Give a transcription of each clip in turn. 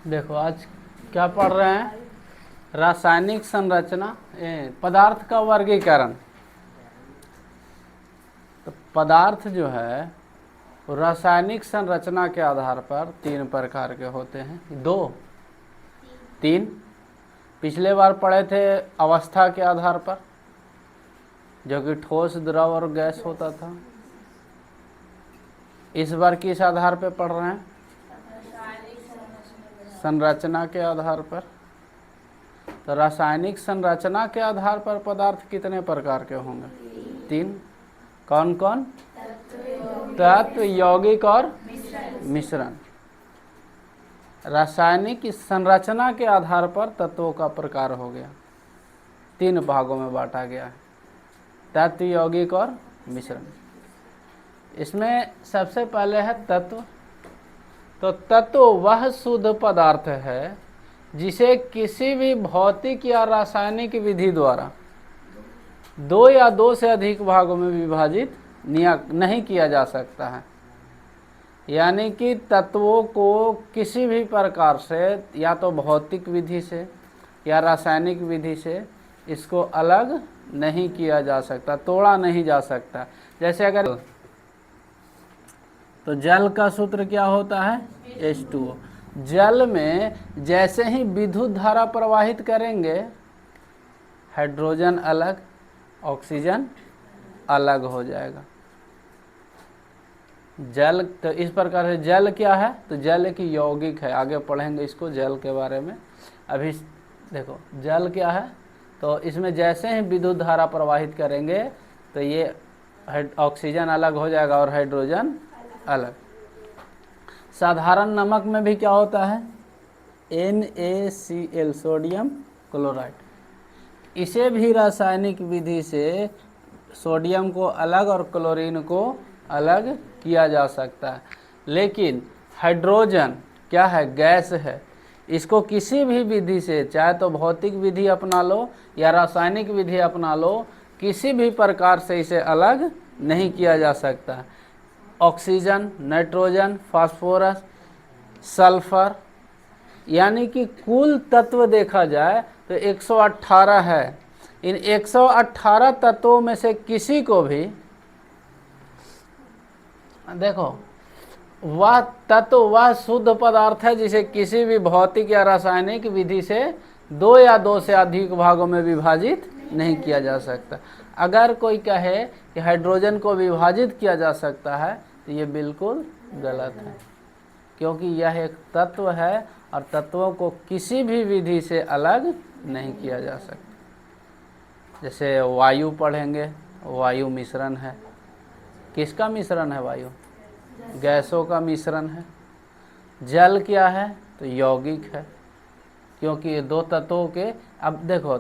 देखो आज क्या पढ़ रहे हैं, रासायनिक संरचना, पदार्थ का वर्गीकरण। तो पदार्थ जो है वो रासायनिक संरचना के आधार पर 3 प्रकार के होते हैं। 2 3 पिछले बार पढ़े थे अवस्था के आधार पर, जो कि ठोस, द्रव और गैस होता था। इस बार किस आधार पर पढ़ रहे हैं? संरचना के आधार पर। तो रासायनिक संरचना के आधार पर पदार्थ कितने प्रकार के होंगे? 3। कौन कौन? तत्व, यौगिक और मिश्रण। रासायनिक संरचना के आधार पर तत्वों का प्रकार हो गया, 3 भागों में बांटा गया है, तत्व, यौगिक और मिश्रण। इसमें सबसे पहले है तत्व। तो तत्व वह शुद्ध पदार्थ है जिसे किसी भी भौतिक या रासायनिक विधि द्वारा 2 या 2 से अधिक भागों में विभाजित नहीं किया जा सकता है। यानी कि तत्वों को किसी भी प्रकार से, या तो भौतिक विधि से या रासायनिक विधि से, इसको अलग नहीं किया जा सकता, तोड़ा नहीं जा सकता। जैसे अगर तो जल का सूत्र क्या होता है? H2O। जल में जैसे ही विद्युत धारा प्रवाहित करेंगे, हाइड्रोजन अलग, ऑक्सीजन अलग हो जाएगा। जल, तो इस प्रकार से जल क्या है? तो जल एक यौगिक है, आगे पढ़ेंगे इसको जल के बारे में। अभी देखो जल क्या है, तो इसमें जैसे ही विद्युत धारा प्रवाहित करेंगे तो ये ऑक्सीजन अलग हो जाएगा और हाइड्रोजन अलग। साधारण नमक में भी क्या होता है? NaCl, sodium chloride. इसे भी रासायनिक विधि से सोडियम को अलग और क्लोरीन को अलग किया जा सकता है। लेकिन हाइड्रोजन क्या है? गैस है। इसको किसी भी विधि से, चाहे तो भौतिक विधि अपना लो या रासायनिक विधि अपना लो, किसी भी प्रकार से इसे अलग नहीं किया जा सकता। ऑक्सीजन, नाइट्रोजन, फास्फोरस, सल्फर, यानी कि कुल तत्व देखा जाए तो 118 है। इन 118 तत्वों में से किसी को भी, देखो वह तत्व वह शुद्ध पदार्थ है जिसे किसी भी भौतिक या रासायनिक विधि से 2 या 2 से अधिक भागों में विभाजित नहीं किया जा सकता। अगर कोई कहे कि हाइड्रोजन को विभाजित किया जा सकता है तो ये बिल्कुल गलत है, क्योंकि यह एक तत्व है और तत्वों को किसी भी विधि से अलग नहीं किया जा सकता। जैसे वायु पढ़ेंगे, वायु मिश्रण है। किसका मिश्रण है? वायु, गैसों का मिश्रण है। जल क्या है? तो यौगिक है, क्योंकि ये 2 तत्वों के, अब देखो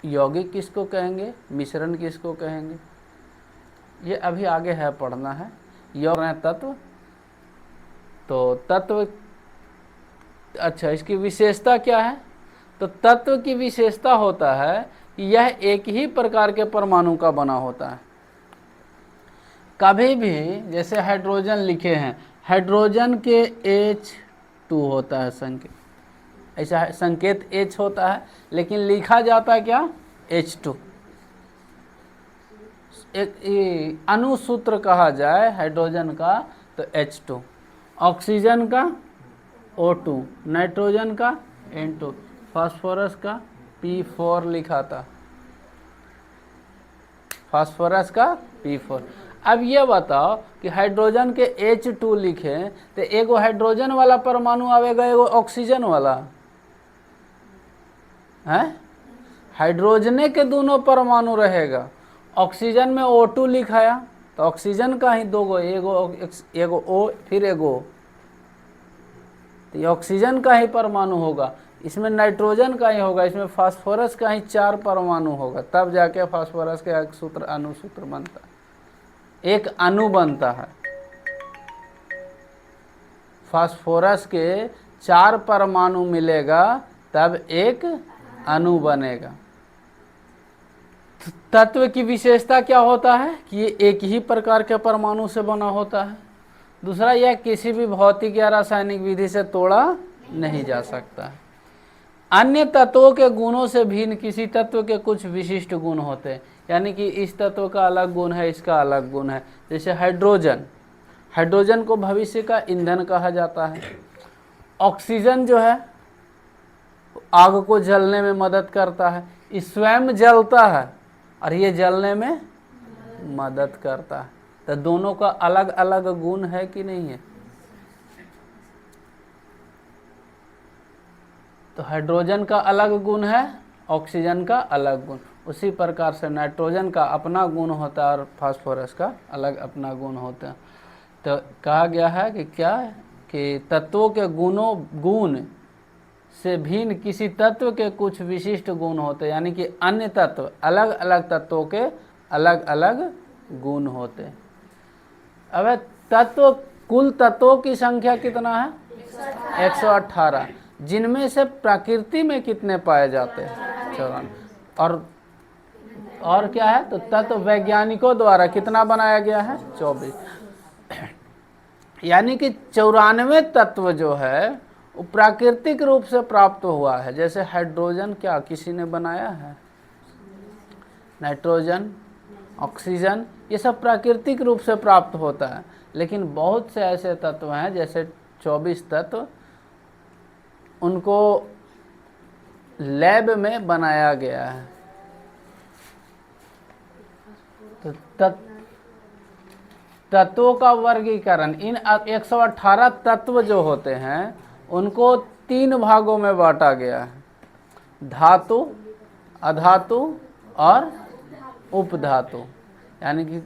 यौगिक किसको कहेंगे, मिश्रण किसको कहेंगे, ये अभी आगे है, पढ़ना है। यौगिक तत्व, तो तत्व, अच्छा इसकी विशेषता क्या है? तो तत्व की विशेषता होता है कि यह एक ही प्रकार के परमाणु का बना होता है। कभी भी, जैसे हाइड्रोजन लिखे हैं, हाइड्रोजन के H2 होता है संकेत, ऐसा संकेत H होता है, लेकिन लिखा जाता क्या? H2। एक अनुसूत्र कहा जाए हाइड्रोजन का तो H2, ऑक्सीजन का O2, नाइट्रोजन का N2, फास्फोरस का P4 लिखा था, फास्फोरस का P4। अब ये बताओ कि हाइड्रोजन के H2 लिखें तो एगो हाइड्रोजन वाला परमाणु आवेगा, एगो ऑक्सीजन वाला है। हाइड्रोजने के दोनों परमाणु रहेगा। ऑक्सीजन में O2 लिखाया तो ऑक्सीजन का ही 2 गो, एगो O फिर एगो, तो ये ऑक्सीजन का ही परमाणु होगा। इसमें नाइट्रोजन का ही होगा, इसमें फास्फोरस का ही 4 परमाणु होगा, तब जाके फास्फोरस के एक सूत्र अणुसूत्र बनता है, एक अणु बनता है। फास्फोरस के 4 परमाणु मिलेगा तब एक अणु बनेगा। तत्व की विशेषता क्या होता है कि ये एक ही प्रकार के परमाणु से बना होता है। दूसरा, यह किसी भी भौतिक या रासायनिक विधि से तोड़ा नहीं जा सकता। अन्य तत्वों के गुणों से भिन्न किसी तत्व के कुछ विशिष्ट गुण होते हैं, यानी कि इस तत्व का अलग गुण है, इसका अलग गुण है। जैसे हाइड्रोजन, हाइड्रोजन को भविष्य का ईंधन कहा जाता है। ऑक्सीजन जो है आग को जलने में मदद करता है, ये स्वयं जलता है और ये जलने में मदद करता है। तो दोनों का अलग अलग गुण है कि नहीं है? तो हाइड्रोजन का अलग गुण है, ऑक्सीजन का अलग गुण। उसी प्रकार से नाइट्रोजन का अपना गुण होता है और फास्फोरस का अलग अपना गुण होता है। तो कहा गया है कि क्या, कि तत्वों के गुण से भिन्न किसी तत्व के कुछ विशिष्ट गुण होते हैं, यानी कि अन्य तत्व, अलग अलग तत्वों के अलग अलग गुण होते हैं। अब तत्व, कुल तत्वों की संख्या कितना है? 118, जिनमें से प्रकृति में कितने पाए जाते हैं? 94। और क्या है? तो तत्व वैज्ञानिकों द्वारा कितना बनाया गया है? 24। यानी कि 94 तत्व जो है वो प्राकृतिक रूप से प्राप्त हुआ है। जैसे हाइड्रोजन क्या किसी ने बनाया है? नाइट्रोजन, ऑक्सीजन, ये सब प्राकृतिक रूप से प्राप्त होता है। लेकिन बहुत से ऐसे तत्व हैं, जैसे 24 तत्व, उनको लैब में बनाया गया है। तो तत्वों का वर्गीकरण, इन 118 तत्व जो होते हैं उनको 3 भागों में बांटा गया है: धातु, अधातु और उपधातु। यानी कि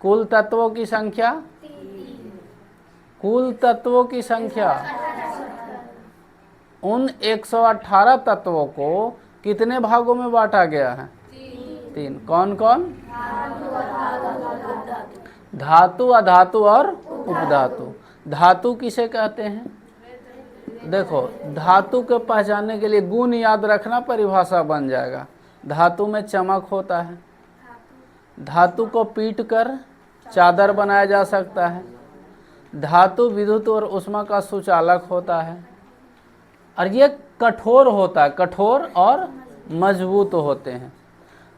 कुल तत्वों की संख्या, कुल तत्वों की संख्या, उन 118 तत्वों को कितने भागों में बांटा गया है? 3। कौन कौन? धातु, अधातु और उपधातु। धातु किसे कहते हैं? देखो, धातु को पहचानने के लिए गुण याद रखना, परिभाषा बन जाएगा। धातु में चमक होता है, धातु को पीट कर चादर बनाया जा सकता है, धातु विद्युत और ऊष्मा का सुचालक होता है, और ये कठोर होता है, कठोर और मजबूत होते हैं।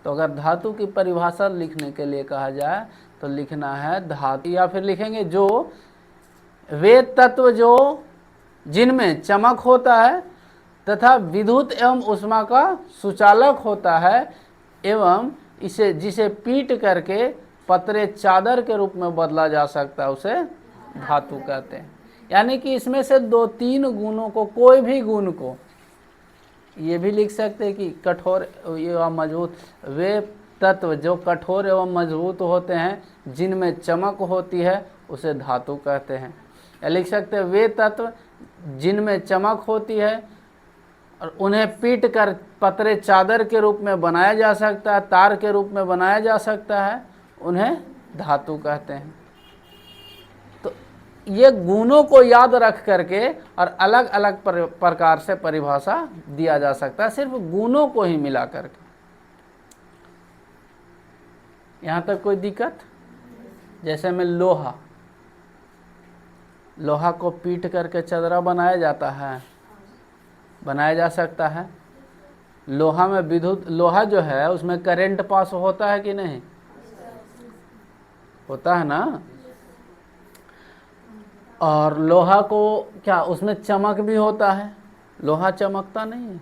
तो अगर धातु की परिभाषा लिखने के लिए कहा जाए तो लिखना है धातु, या फिर लिखेंगे जो वे तत्व जो जिनमें चमक होता है तथा विद्युत एवं ऊष्मा का सुचालक होता है, एवं इसे जिसे पीट करके पतरे चादर के रूप में बदला जा सकता है, उसे धातु कहते हैं। यानी कि इसमें से 2-3 गुणों को, कोई भी गुण को, ये भी लिख सकते हैं कि कठोर एवं मजबूत, वे तत्व जो कठोर एवं मजबूत होते हैं, जिनमें चमक होती है, उसे धातु कहते हैं। या लिख सकते हैं वे तत्व जिनमें चमक होती है और उन्हें पीट कर पतरे चादर के रूप में बनाया जा सकता है, तार के रूप में बनाया जा सकता है, उन्हें धातु कहते हैं। तो ये गुणों को याद रख करके और अलग अलग प्रकार से परिभाषा दिया जा सकता है, सिर्फ गुणों को ही मिला करके। यहाँ तक कोई दिक्कत? जैसे में लोहा, लोहा को पीट करके चदरा बनाया जाता है, बनाया जा सकता है। लोहा में विद्युत, लोहा जो है उसमें करंट पास होता है कि नहीं? होता है ना। और लोहा को क्या, उसमें चमक भी होता है? लोहा चमकता नहीं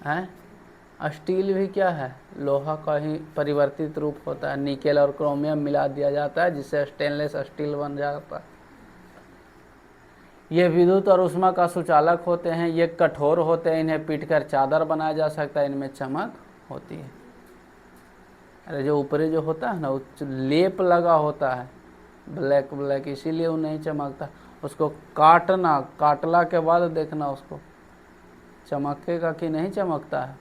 है? स्टील भी क्या है? लोहा का ही परिवर्तित रूप होता है। निकेल और क्रोमियम मिला दिया जाता है जिससे स्टेनलेस स्टील बन जाता है। ये विद्युत और ऊष्मा का सुचालक होते हैं, ये कठोर होते हैं, इन्हें पीटकर चादर बनाया जा सकता है, इनमें चमक होती है। अरे जो ऊपरी जो होता है ना, वो लेप लगा होता है ब्लैक ब्लैक, इसीलिए वो नहीं चमकता। उसको काटना, काटला के बाद देखना उसको चमकेगा कि नहीं चमकता है।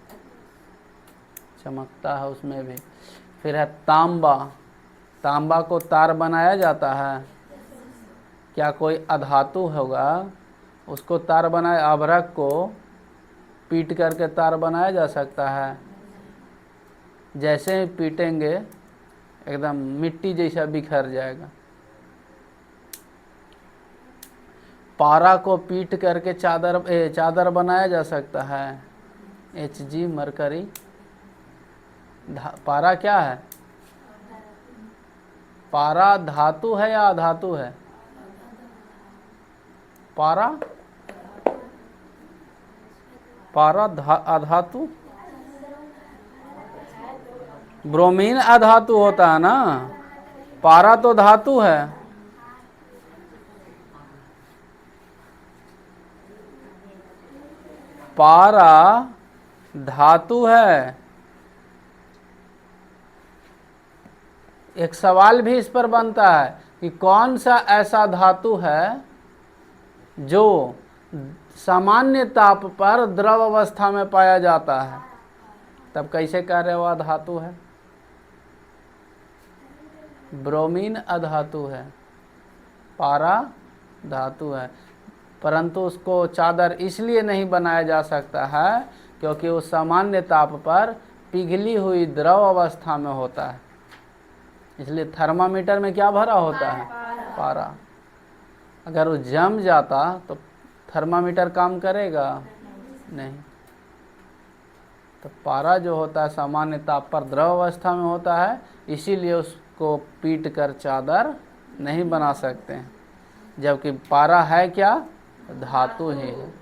चमकता है उसमें भी। फिर है तांबा, तांबा को तार बनाया जाता है। क्या कोई अधातु होगा उसको तार बनाए? अभ्रक को पीट करके तार बनाया जा सकता है? जैसे ही पीटेंगे एकदम मिट्टी जैसा बिखर जाएगा। पारा को पीट करके चादर बनाया जा सकता है। Hg mercury. पारा क्या है? पारा धातु है या अधातु है? पारा अधातु। ब्रोमीन अधातु होता है ना, पारा तो धातु है। पारा धातु है। एक सवाल भी इस पर बनता है कि कौन सा ऐसा धातु है जो सामान्य ताप पर द्रव अवस्था में पाया जाता है, तब कैसे कह रहे हो अधातु है? ब्रोमीन अधातु है, पारा धातु है, परंतु उसको चादर इसलिए नहीं बनाया जा सकता है क्योंकि वो सामान्य ताप पर पिघली हुई द्रव अवस्था में होता है। इसलिए थर्मामीटर में क्या भरा होता है? पारा। अगर वो जम जाता तो थर्मामीटर काम करेगा? नहीं। तो पारा जो होता है सामान्य ताप पर द्रव अवस्था में होता है, इसीलिए उसको पीट कर चादर नहीं बना सकते हैं, जबकि पारा है क्या? धातु ही है।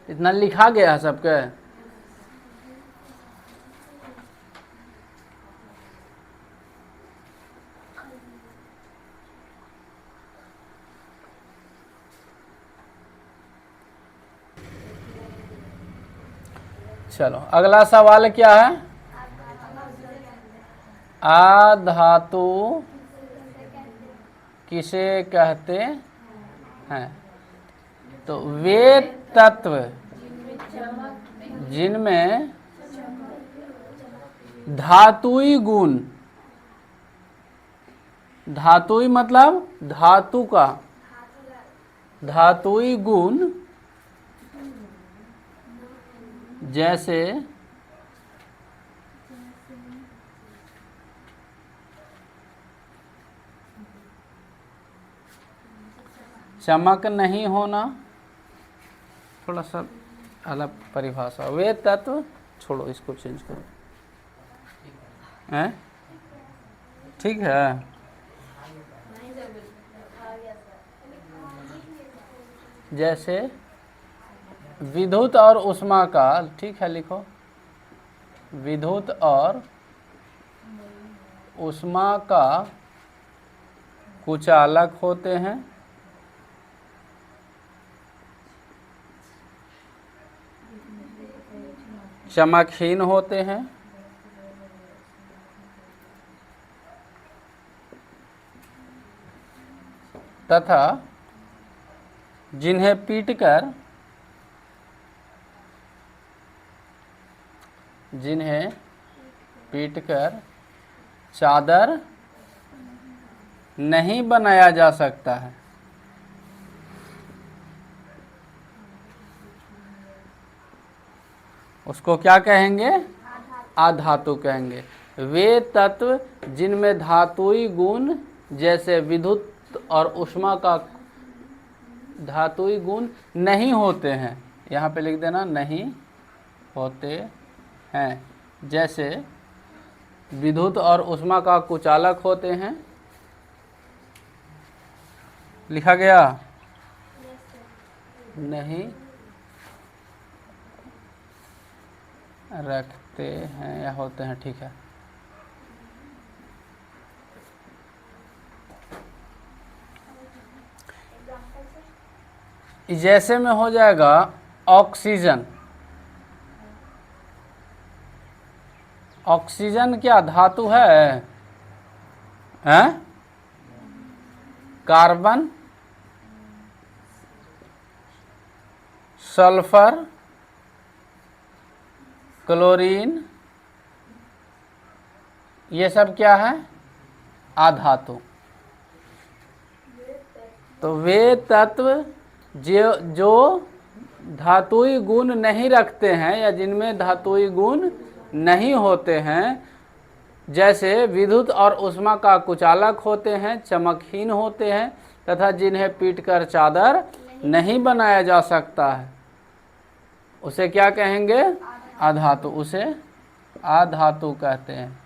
इतना लिखा गया है सबके। चलो अगला सवाल क्या है? अधातु किसे कहते हैं? तो वे तत्व जिनमें धातुई गुण, धातुई मतलब धातु का, धातुई गुण जैसे चमक नहीं होना, थोड़ा सा अलग परिभाषा। वे तत्व छोड़ो, इसको चेंज करो, हैं? ठीक है। जैसे विद्युत और उष्मा का, ठीक है लिखो, विद्युत और उष्मा का कुचालक होते हैं, चमकहीन होते हैं, तथा जिन्हें पीटकर चादर नहीं बनाया जा सकता है। उसको क्या कहेंगे? अधातु कहेंगे। वे तत्व जिनमें धातुई गुण जैसे विद्युत और उष्मा का धातुई गुण नहीं होते हैं, यहाँ पे लिख देना नहीं होते हैं, जैसे विद्युत और उष्मा का कुचालक होते हैं। लिखा गया? नहीं रखते हैं या होते हैं, ठीक है। जैसे में हो जाएगा ऑक्सीजन। ऑक्सीजन क्या धातु है? हैं? कार्बन, सल्फर, क्लोरीन, ये सब क्या है? अधातु। तो वे तत्व जो धातुई गुण नहीं रखते हैं या जिनमें धातुई गुण नहीं होते हैं, जैसे विद्युत और ऊष्मा का कुचालक होते हैं, चमकहीन होते हैं तथा जिन्हें पीटकर चादर नहीं बनाया जा सकता है, उसे क्या कहेंगे? अधातु। उसे अधातु कहते हैं।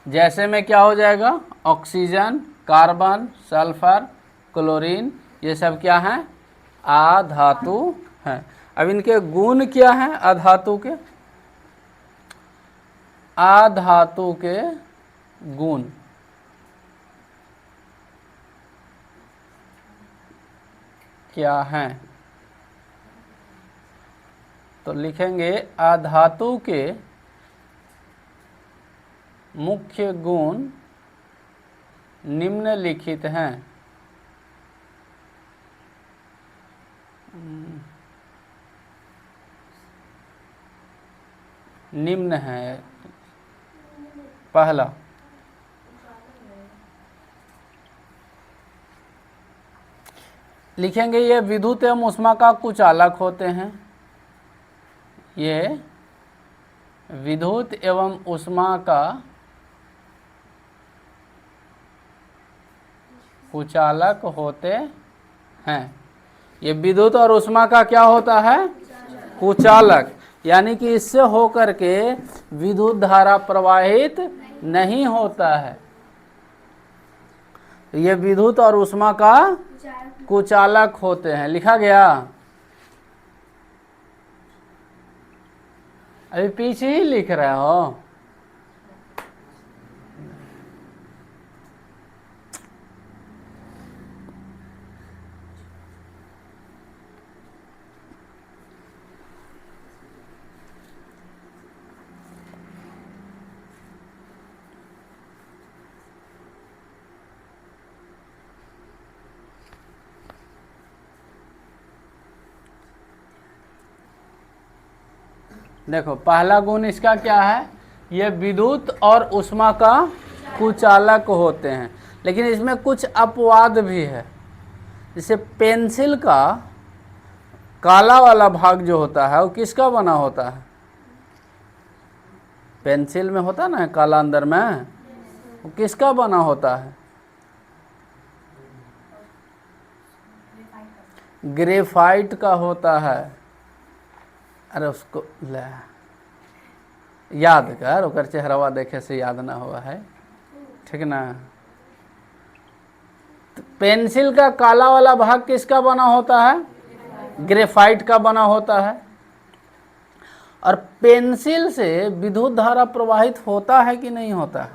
जैसे में क्या हो जाएगा? ऑक्सीजन, कार्बन, सल्फर, क्लोरीन, ये सब क्या हैं? अधातु हैं। अब इनके गुण क्या हैं अधातु के? अधातु के गुण क्या हैं? तो लिखेंगे अधातु के मुख्य गुण निम्नलिखित हैं। निम्न है। पहला, लिखेंगे ये विद्युत एवं ऊष्मा का कुचालक होते हैं। ये विद्युत एवं ऊष्मा का कुचालक होते हैं। ये विद्युत और ऊष्मा का क्या होता है? कुचालक। यानी कि इससे होकर के विद्युत धारा प्रवाहित नहीं होता है। ये विद्युत और ऊष्मा का कुचालक होते हैं। लिखा गया? अभी पीछे ही लिख रहे हो। देखो, पहला गुण इसका क्या है? ये विद्युत और ऊष्मा का कुचालक होते हैं। लेकिन इसमें कुछ अपवाद भी है। जैसे पेंसिल का काला वाला भाग जो होता है वो किसका बना होता है? पेंसिल में होता ना काला अंदर में, वो किसका बना होता है? ग्रेफाइट का होता है। अरे उसको ले याद कर, ओकर चेहरावा देखे से याद ना हुआ है, ठीक ना? तो पेंसिल का काला वाला भाग किसका बना होता है? ग्रेफाइट का बना होता है। और पेंसिल से विद्युत धारा प्रवाहित होता है कि नहीं होता है?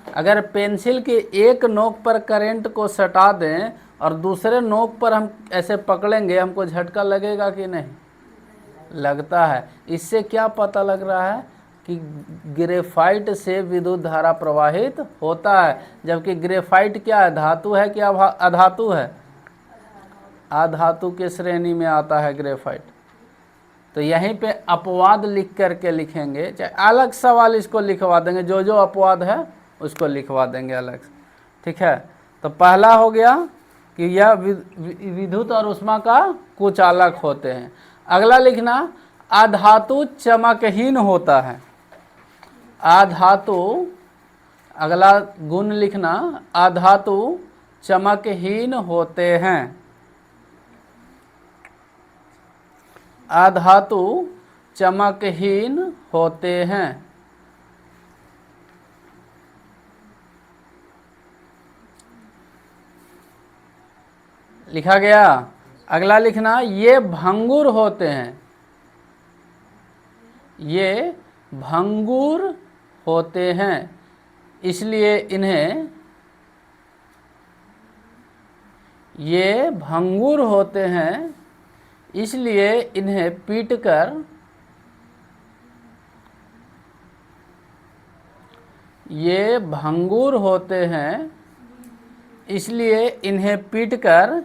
अगर पेंसिल के एक नोक पर करंट को सटा दें और दूसरे नोक पर हम ऐसे पकड़ेंगे, हमको झटका लगेगा कि नहीं? लगता है। इससे क्या पता लग रहा है कि ग्रेफाइट से विद्युत धारा प्रवाहित होता है। जबकि ग्रेफाइट क्या है? धातु है कि अधातु है? अधातु के श्रेणी में आता है ग्रेफाइट। तो यहीं पे अपवाद लिख करके लिखेंगे, चाहे अलग सवाल इसको लिखवा देंगे, जो जो अपवाद है उसको लिखवा देंगे अलग से, ठीक है? तो पहला हो गया कि यह विद्युत और ऊष्मा का कुचालक होते हैं। अगला लिखना, अधातु चमकहीन होता है। अधातु, अगला गुण लिखना, अधातु चमकहीन होते हैं। अधातु चमकहीन होते हैं। लिखा गया? अगला लिखना, ये भंगुर होते हैं। ये भंगुर होते हैं, इसलिए इन्हें, ये भंगुर होते हैं इसलिए इन्हें पीटकर, ये भंगुर होते हैं इसलिए इन्हें पीटकर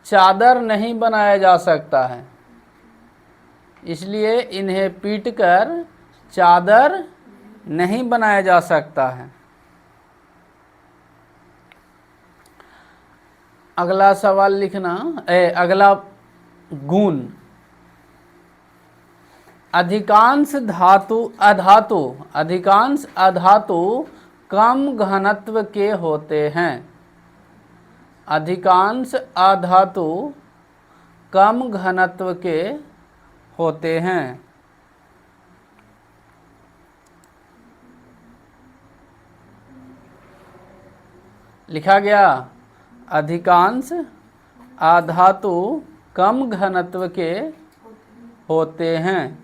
चादर नहीं बनाया जा सकता है। इसलिए इन्हें पीटकर चादर नहीं बनाया जा सकता है। अगला सवाल लिखना, अगला गुण, अधिकांश अधातु कम घनत्व के होते हैं। अधिकांश अधातु कम घनत्व के होते हैं। लिखा गया, अधिकांश अधातु कम घनत्व के होते हैं।